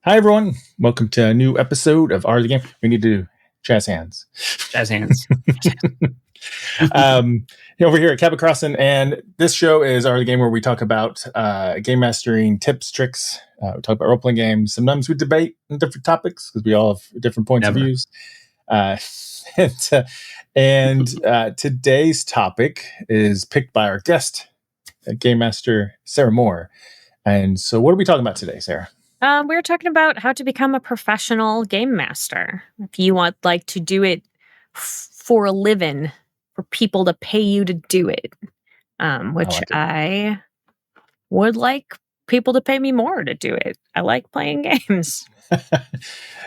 Hi, everyone. Welcome to a new episode of Art of the Game. We need to jazz hands. Jazz hands. um, Over here at Cabbit Crossing, and this show is Art of the Game, where we talk about game mastering tips, tricks. We talk about role-playing games. Sometimes we debate on different topics because we all have different points of views. Today's topic is picked by our guest, Game Master Sarah Moore. And so what are we talking about today, Sarah? We're talking about how to become a professional game master. If you want to do it for a living, for people to pay you to do it, which I would like people to pay me more to do it. I like playing games.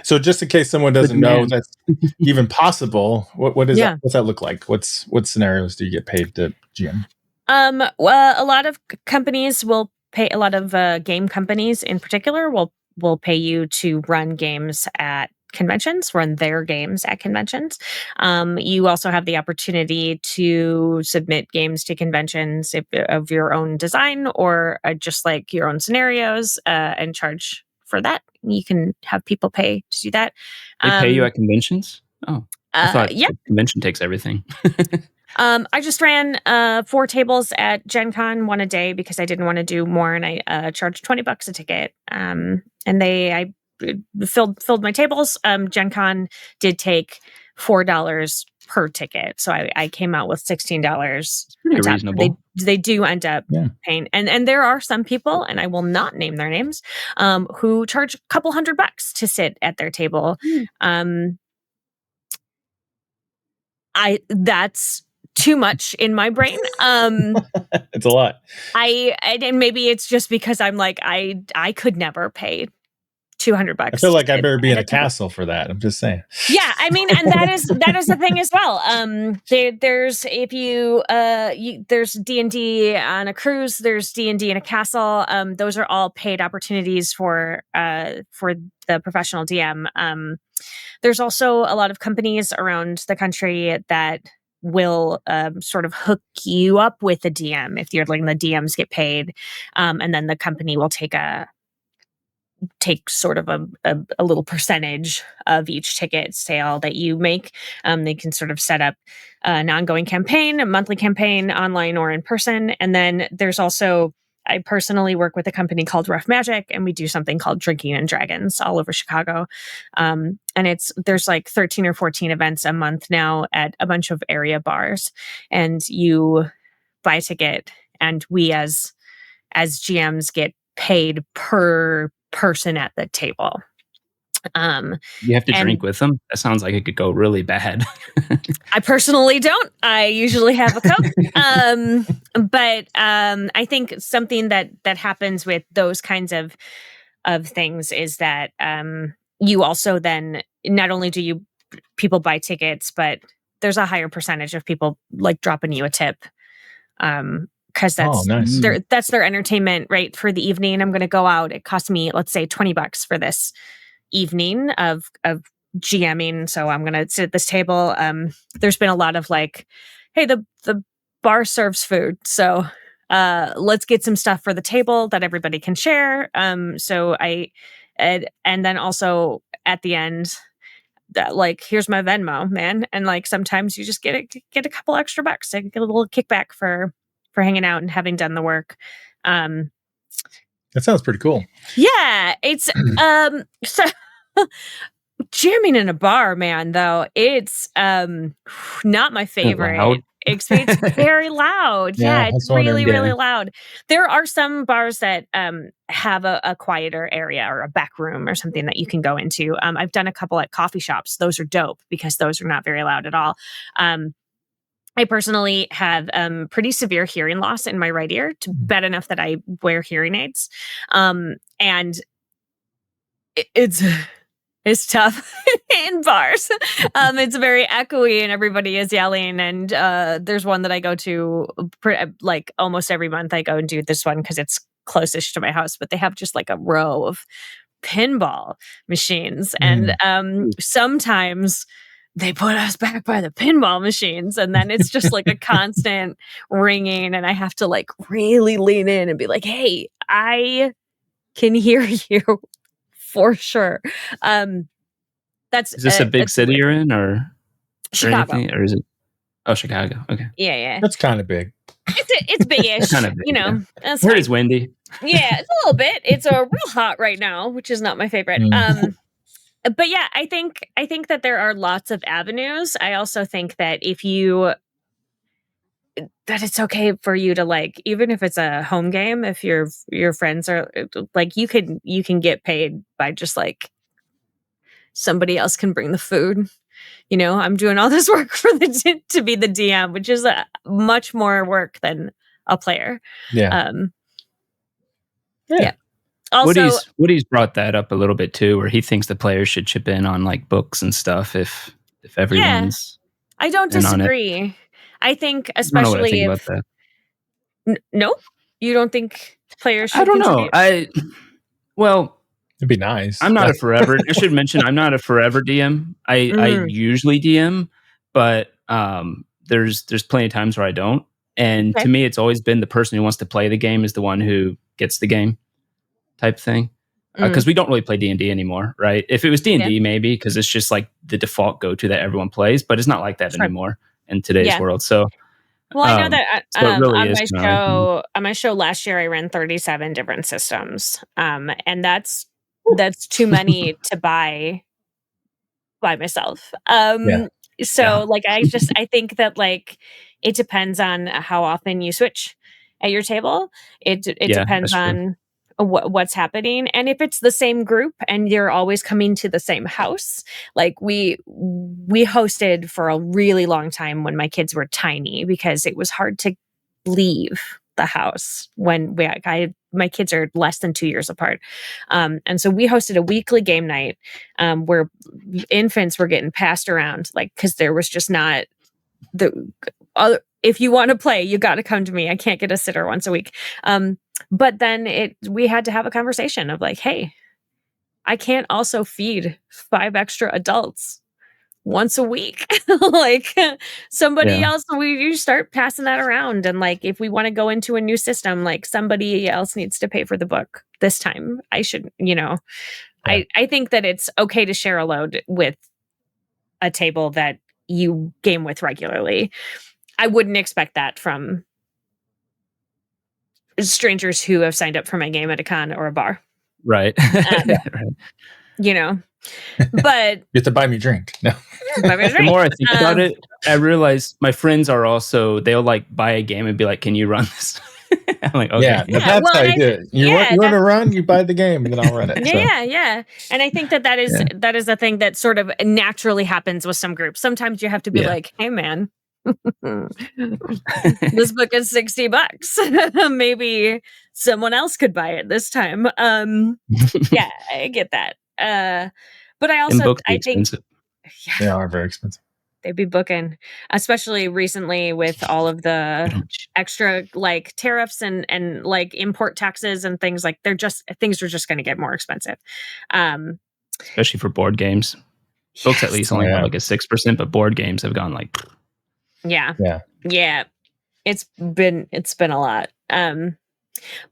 So just in case someone doesn't know that's even possible, what is that? What's that look like? What scenarios do you get paid to GM? Well, a lot of companies will pay. A lot of game companies, in particular, will pay you to run games at conventions, run their games at conventions. You also have the opportunity to submit games to conventions of your own design or just like your own scenarios and charge for that. You can have people pay to do that. They pay you at conventions? Oh, I thought the convention takes everything. I just ran 4 tables at Gen Con, one a day, because I didn't want to do more, and I charged $20 a ticket. And I filled my tables. Gen Con did take $4 per ticket, so I came out with $16. Pretty reasonable. They do end up paying, and there are some people, and I will not name their names, who charge a couple $100 to sit at their table. That's too much in my brain. It's a lot. And maybe it's just because I'm like, I could never pay $200. I feel like I better be in a castle for that. I'm just saying. Yeah, I mean, and that is the thing as well. There's D&D on a cruise, there's D&D in a castle. Those are all paid opportunities for the professional DM. There's also a lot of companies around the country that will sort of hook you up with a DM if you're letting the DMs get paid, and then the company will take sort of a little percentage of each ticket sale that you make. They can sort of set up an ongoing campaign, a monthly campaign, online or in person. And then there's also, I personally work with a company called Rough Magic, and we do something called Drinking and Dragons all over Chicago. And there's like 13 or 14 events a month now at a bunch of area bars, and you buy a ticket, and we as GMs get paid per person at the table. You have to drink with them? That sounds like it could go really bad. I personally don't. I usually have a Coke. But I think something that happens with those kinds of things is that you also then, not only do people buy tickets, but there's a higher percentage of people like dropping you a tip. Because that's their entertainment, right? For the evening, I'm going to go out. It costs me, let's say, $20 for this evening of GMing. So I'm going to sit at this table. There's been a lot of like, hey, the bar serves food, so let's get some stuff for the table that everybody can share. And then also at the end, that like, here's my Venmo, man. And like sometimes you just get a couple extra bucks to get a little kickback for hanging out and having done the work. That sounds pretty cool. Yeah, it's so jamming in a bar, man, though, it's not my favorite experience. Very loud. Yeah, it's really loud. There are some bars that have a quieter area or a back room or something that you can go into. I've done a couple at coffee shops. Those are dope because those are not very loud at all. I personally have pretty severe hearing loss in my right ear, bad enough that I wear hearing aids. And it's tough in bars. It's very echoey and everybody is yelling. And there's one that I go to like almost every month. I go and do this one because it's closest to my house, but they have just like a row of pinball machines. And sometimes they put us back by the pinball machines, and then it's just like a constant ringing, and I have to like really lean in and be like, hey, I can hear you for sure. That's Is this a big city you're in, or Chicago, anything, or is it? Oh, Chicago. Okay. Yeah. That's kind of big. It's big-ish. Kind of big, you know. yeah. Where is windy? Yeah, it's a little bit. It's real hot right now, which is not my favorite. But yeah, I think that there are lots of avenues. I also think that that it's okay for you to, like, even if it's a home game, if your friends are like, you can get paid by just like somebody else can bring the food. I'm doing all this work for to be the DM, which is much more work than a player. Yeah. Yeah. Also, Woody's brought that up a little bit too, where he thinks the players should chip in on like books and stuff if everyone's. I don't disagree. I think, especially I don't know what I think about that. No, you don't think players should. I don't know. Well, it'd be nice. I'm not a forever. I should mention I'm not a forever DM. I usually DM, but there's plenty of times where I don't. And to me, it's always been the person who wants to play the game is the one who gets the game, type thing. Because we don't really play D&D anymore, right? If it was D&D, maybe, because it's just like the default go-to that everyone plays, but it's not like that anymore in today's world. So, well, I know that really on my show last year, I ran 37 different systems, and that's too many to buy by myself. So like, I think that, like, it depends on how often you switch at your table. It depends on what's happening, and if it's the same group and you're always coming to the same house. Like, we hosted for a really long time when my kids were tiny, because it was hard to leave the house when my kids are less than 2 years apart. And so we hosted a weekly game night where infants were getting passed around, like, because there was just not if you want to play, you got to come to me. I can't get a sitter once a week. But then we had to have a conversation of like, hey, I can't also feed 5 extra adults once a week. Like, somebody else, you start passing that around. And like, if we want to go into a new system, like, somebody else needs to pay for the book this time. I should, I think that it's okay to share a load with a table that you game with regularly. I wouldn't expect that from strangers who have signed up for my game at a con or a bar. Right. But you have to buy me a drink. No. The more I think about it, I realize my friends are also, they'll like buy a game and be like, can you run this? I'm like, okay. Yeah, that's how you do it. You want to run, you buy the game, and then I'll run it. Yeah. And I think that is a thing that sort of naturally happens with some groups. Sometimes you have to be like, hey, man, this book is $60. Maybe someone else could buy it this time. Yeah, I get that. But I also, I think expensive. They are very expensive. They'd be booking, especially recently with all of the extra like tariffs and like import taxes and things. Like, things are just going to get more expensive. Especially for board games. Books at least only have like a 6%, but board games have gone like. Yeah. It's been a lot.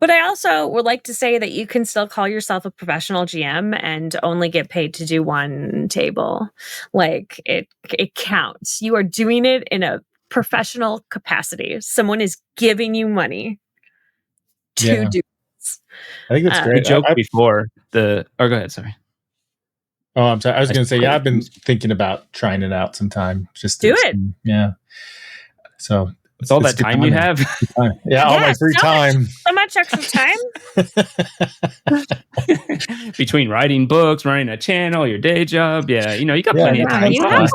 But I also would like to say that you can still call yourself a professional GM and only get paid to do one table. Like, it counts. You are doing it in a professional capacity. Someone is giving you money to do this. I think that's great. We joked before go ahead, sorry. Oh, I'm sorry. I was going to say, I've been thinking about trying it out sometime. Just do it. Yeah. So with all that time you have, all my free time. So much extra time between writing books, running a channel, your day job. Yeah, you got plenty of time. You have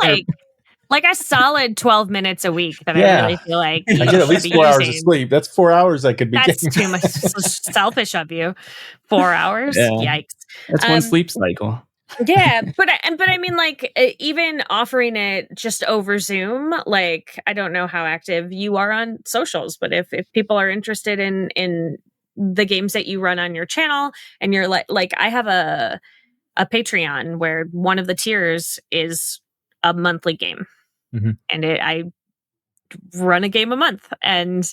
like a solid 12 minutes a week that I really feel like I get at least 4 hours of sleep. That's 4 hours I could be getting. That's too much. Selfish of you. 4 hours? Yeah. Yikes. That's one sleep cycle. Yeah, but I mean, like, even offering it just over Zoom, like, I don't know how active you are on socials, but if people are interested in the games that you run on your channel, and you're like I have a Patreon where one of the tiers is a monthly game, and I run a game a month, and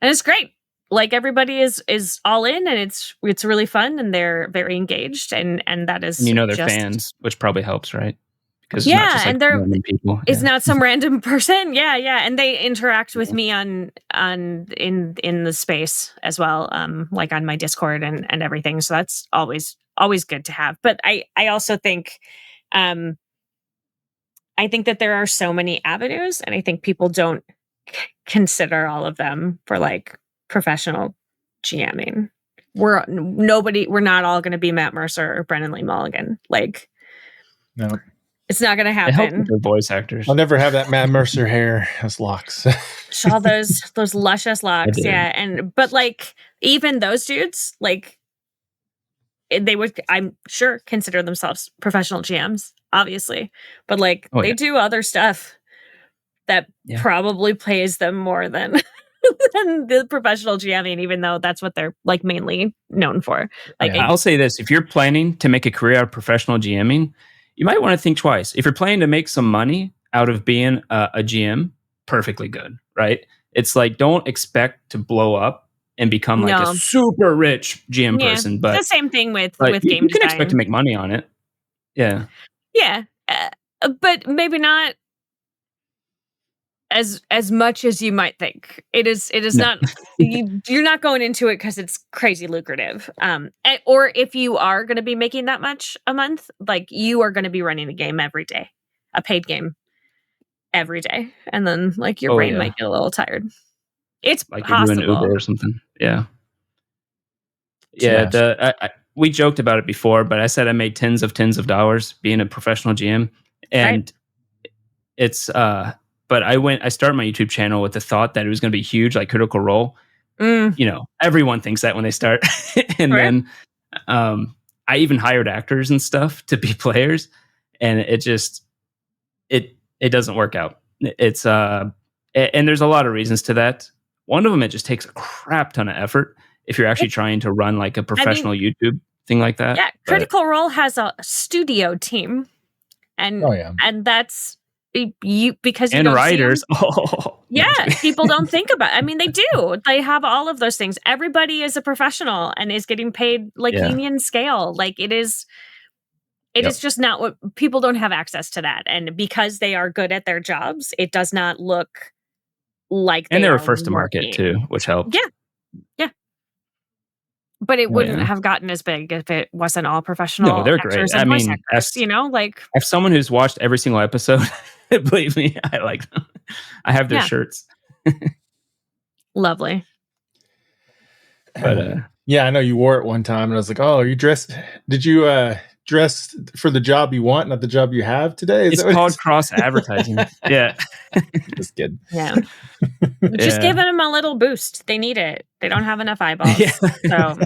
it's great. like everybody is all in, and it's really fun, and they're very engaged, and that is, and they're just fans, which probably helps, right? Because it's not just like and they're random people. it's not some random person. Yeah, and they interact with me in the space as well, like on my Discord and everything. So that's always good to have. But I also think, I think that there are so many avenues, and I think people don't consider all of them for like professional GMing. We're not all going to be Matt Mercer or Brennan Lee Mulligan. Like, no, it's not going to It helps happen. with the voice actors. I'll never have that Matt Mercer hair as locks. All those luscious locks, yeah. But like, even those dudes, like, they would, I'm sure, consider themselves professional GMs, obviously, but like, they do other stuff that probably pays them more than than the professional GMing, even though that's what they're like mainly known for. Like, I'll say this: if you're planning to make a career out of professional GMing, you might want to think twice. If you're planning to make some money out of being a GM, perfectly good, right? It's like, don't expect to blow up and become like a super rich GM person. But it's the same thing with game design. You can expect to make money on it. Yeah. But maybe not as much as you might think. It is not. You're not going into it because it's crazy lucrative. Or if you are going to be making that much a month, like, you are going to be running a game every day, a paid game every day, and then like your brain might get a little tired. It's like possible. You're doing Uber or something. Yeah. We joked about it before, but I said I made tens of dollars being a professional GM, and it's but I started my YouTube channel with the thought that it was going to be huge, like Critical Role. Everyone thinks that when they start. And then I even hired actors and stuff to be players, and it just it doesn't work out. It's and there's a lot of reasons to that. One of them, it just takes a crap ton of effort if you're actually trying to run like a professional YouTube thing like that. Yeah, Critical Role has a studio team, and and that's because you and don't writers. People don't think about it. I mean, they do. They have all of those things. Everybody is a professional and is getting paid like union scale. Like, it is just not what people don't have access to that. And because they are good at their jobs, it does not look like and they were first to market too, which helped. Yeah. But it wouldn't have gotten as big if it wasn't all professional. No, they're great. I mean, actors, like, as someone who's watched every single episode, believe me, I like them. I have their shirts. Lovely. But I know you wore it one time, and I was like, "Oh, are you dressed? Did you dress for the job you want, not the job you have today?" It's called cross advertising. Yeah, just kidding. Yeah, just giving them a little boost. They need it. They don't have enough eyeballs. So.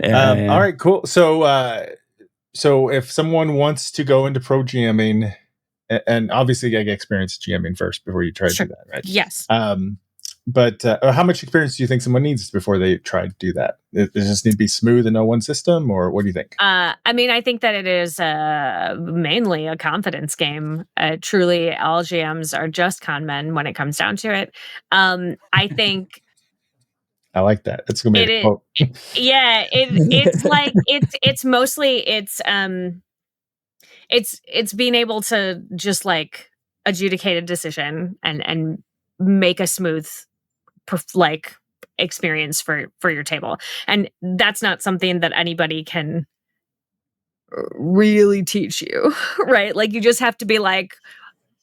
All right, cool. So if someone wants to go into pro GMing, and obviously you get experience GMing first before you try to do that, right? Yes. But how much experience do you think someone needs before they try to do that? Does it just need to be smooth and know one system, or what do you think? I mean, I think that it is mainly a confidence game. Truly, all GMs are just con men when it comes down to it. I think. I like that. It's gonna be a quote. It's like it's mostly it's being able to just like adjudicate a decision and make a smooth like experience for your table. And that's not something that anybody can really teach you, right? Like, you just have to be like,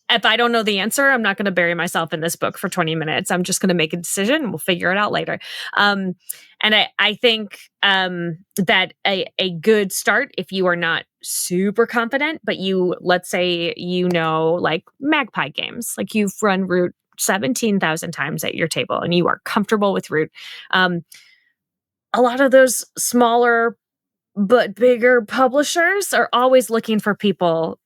if I don't know the answer, I'm not going to bury myself in this book for 20 minutes. I'm just going to make a decision, and we'll figure it out later. And I think that a good start, if you are not super confident, but let's say, like Magpie games, like you've run Root 17,000 times at your table and you are comfortable with Root. A lot of those smaller but bigger publishers are always looking for people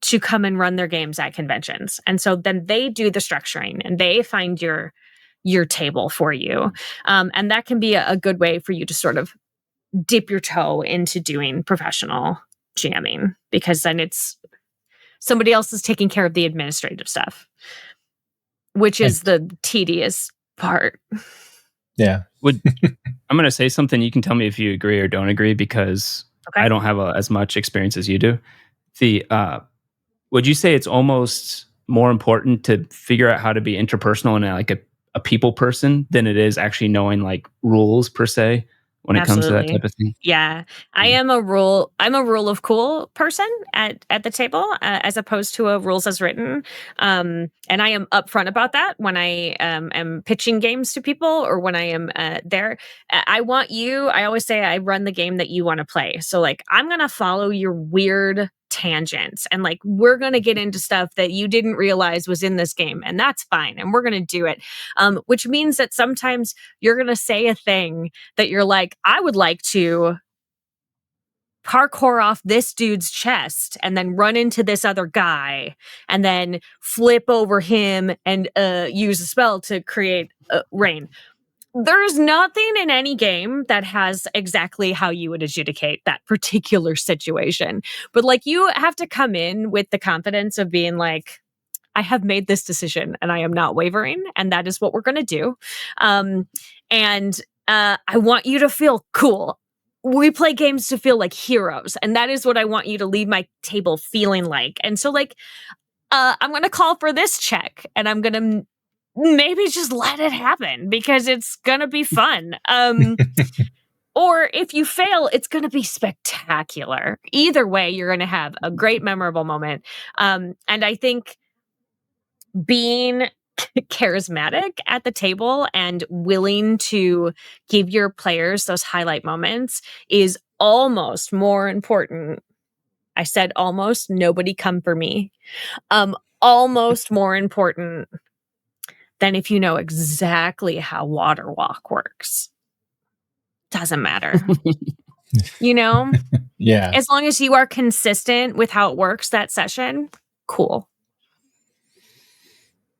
to come and run their games at conventions. And so then they do the structuring and they find your table for you. And that can be a good way for you to sort of dip your toe into doing professional GMing, because then it's somebody else is taking care of the administrative stuff, which is the tedious part. Yeah. I'm going to say something. You can tell me if you agree or don't agree, because I don't have as much experience as you do. Would you say it's almost more important to figure out how to be interpersonal and like a people person than it is actually knowing like rules per se when it comes to that type of thing? Yeah. I'm a rule of cool person at the table, as opposed to a rules as written. And I am upfront about that when I am pitching games to people, or when I am there. I always say I run the game that you want to play. So like, I'm going to follow your weird tangents, and like, we're going to get into stuff that you didn't realize was in this game, and that's fine. And we're going to do it. Which means that sometimes you're going to say a thing that you're like, I would like to parkour off this dude's chest and then run into this other guy and then flip over him and use a spell to create rain. There's nothing in any game that has exactly how you would adjudicate that particular situation. But like, you have to come in with the confidence of being like, I have made this decision and I am not wavering, and that is what we're going to do. And I want you to feel cool. We play games to feel like heroes, and that is what I want you to leave my table feeling like. And so like, I'm going to call for this check, and I'm going to maybe just let it happen because it's going to be fun. Or if you fail, it's going to be spectacular. Either way, you're going to have a great, memorable moment. And I think being charismatic at the table and willing to give your players those highlight moments is almost more important. I said almost, nobody come for me. Almost more important than if you know exactly how water walk works. Doesn't matter. You know? Yeah. As long as you are consistent with how it works that session, cool.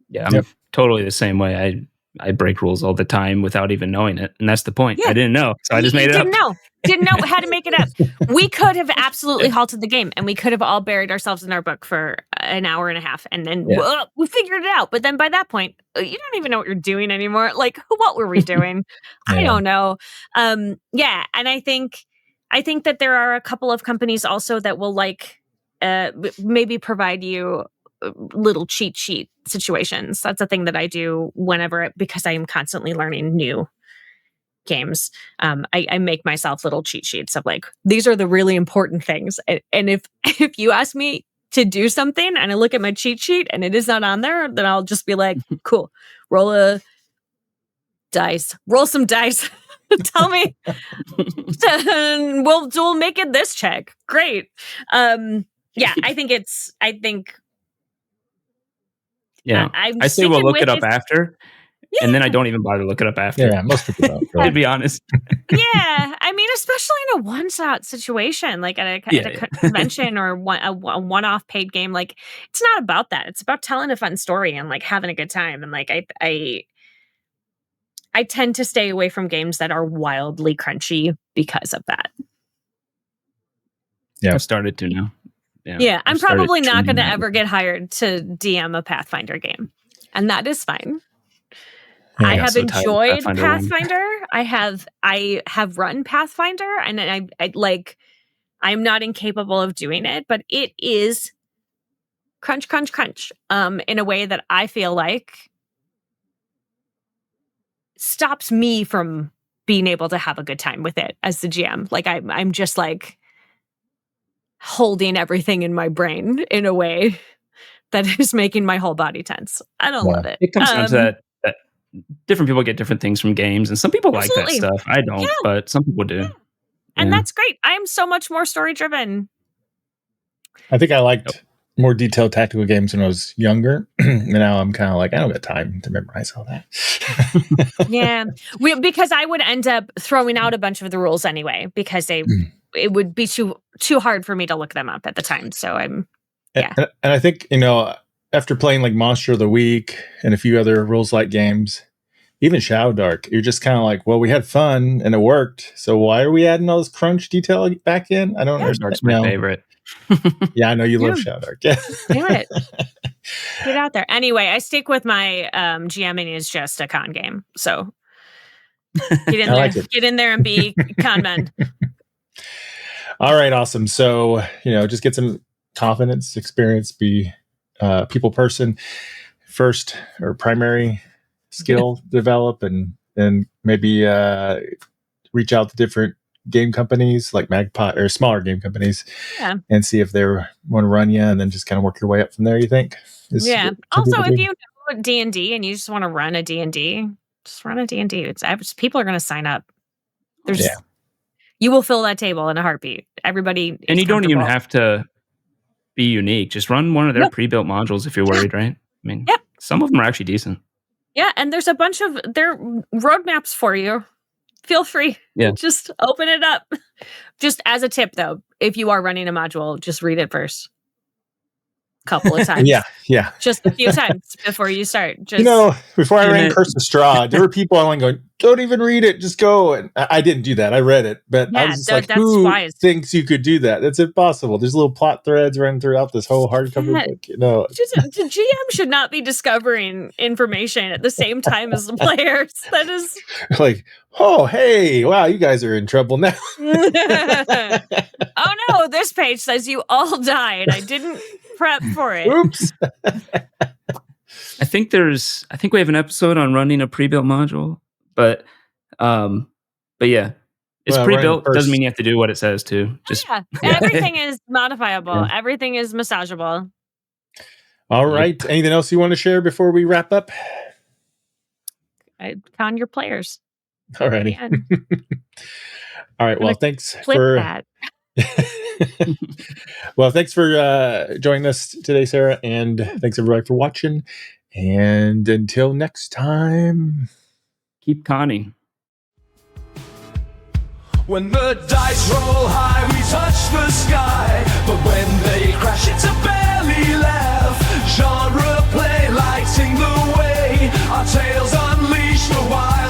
Yeah, I'm totally the same way. I break rules all the time without even knowing it. And that's the point. Yeah. I didn't know. So I just made it up. Didn't know how to make it up. We could have absolutely halted the game, and we could have all buried ourselves in our book for an hour and a half, and then we figured it out. But then by that point, you don't even know what you're doing anymore. Like, what were we doing? I don't know. And I think that there are a couple of companies also that will like maybe provide you little cheat sheet situations. That's a thing that I do because I am constantly learning new games. I make myself little cheat sheets of like, these are the really important things. And if you ask me to do something and I look at my cheat sheet and it is not on there, then I'll just be like, cool, roll some dice. Tell me, we'll make it this check. Great. I say we'll look it up after. Yeah. And then I don't even bother to look it up after. Yeah, most people don't. To be honest. Yeah, I mean, especially in a one-shot situation, like at a convention or a one-off paid game, like it's not about that. It's about telling a fun story and like having a good time. And like I tend to stay away from games that are wildly crunchy because of that. Yeah, I've started to now. Yeah, I'm probably not going to ever get hired to DM a Pathfinder game, and that is fine. Yeah, I have enjoyed Pathfinder. I have run Pathfinder, and I'm not incapable of doing it, but it is crunch, in a way that I feel like stops me from being able to have a good time with it as the GM. Like I'm just like holding everything in my brain in a way that is making my whole body tense. I don't love it. It comes down to that different people get different things from games, and some people like that stuff. I don't, but some people do. Yeah. And that's great. I'm so much more story driven. I think I liked more detailed tactical games when I was younger. Now I'm kind of like, I don't got time to memorize all that. Yeah. Because I would end up throwing out a bunch of the rules anyway, because it would be too hard for me to look them up at the time. So and I think, after playing like Monster of the Week and a few other rules light games, even Shadow Dark, you're just kind of like, well, we had fun and it worked. So why are we adding all this crunch detail back in? I don't know. Dark's my favorite. Yeah, I know you love Shadow Dark. Yeah. Do it. Get out there. Anyway, I stick with my GMing is just a con game. So Get in there. Get in there and be con men. All right, awesome. So, just get some confidence, experience, be a people person first, or primary skill develop, and maybe reach out to different game companies like Magpie or smaller game companies, and see if they want to run you, and then just kind of work your way up from there. You think? Also, if you know D&D and you just want to run a D&D, just run a D&D. People are going to sign up. You will fill that table in a heartbeat. Everybody, and you don't even have to be unique. Just run one of their pre-built modules if you're worried, right? I mean, some of them are actually decent. Yeah, and there's a bunch of their roadmaps for you. Feel free. Yeah. Just open it up. Just as a tip, though, if you are running a module, just read it first. Couple of times. Yeah. Just a few times before you start. Just before I ran Curse of Straw, there were people online going, "Don't even read it, just go." And I didn't do that. I read it, but I was just like, "Who thinks you could do that? That's impossible." There's little plot threads running throughout this whole hardcover book. The GM should not be discovering information at the same time as the players. That is like, oh, hey, wow, you guys are in trouble now. Oh no, this page says you all died. I didn't prep for it. Oops. I think we have an episode on running a pre-built module, but yeah, it's pre-built. Doesn't mean you have to do what it says to. Just everything is modifiable. Yeah. Everything is massageable. All right. Yep. Anything else you want to share before we wrap up? Con your players. All righty. All right. Well, thanks for that. Well, thanks for joining us today, Sarah, and thanks everybody for watching. And until next time, keep conning. When the dice roll high, we touch the sky, but when they crash, it's a barely laugh. Genre play lighting the way, our tales unleash the wild.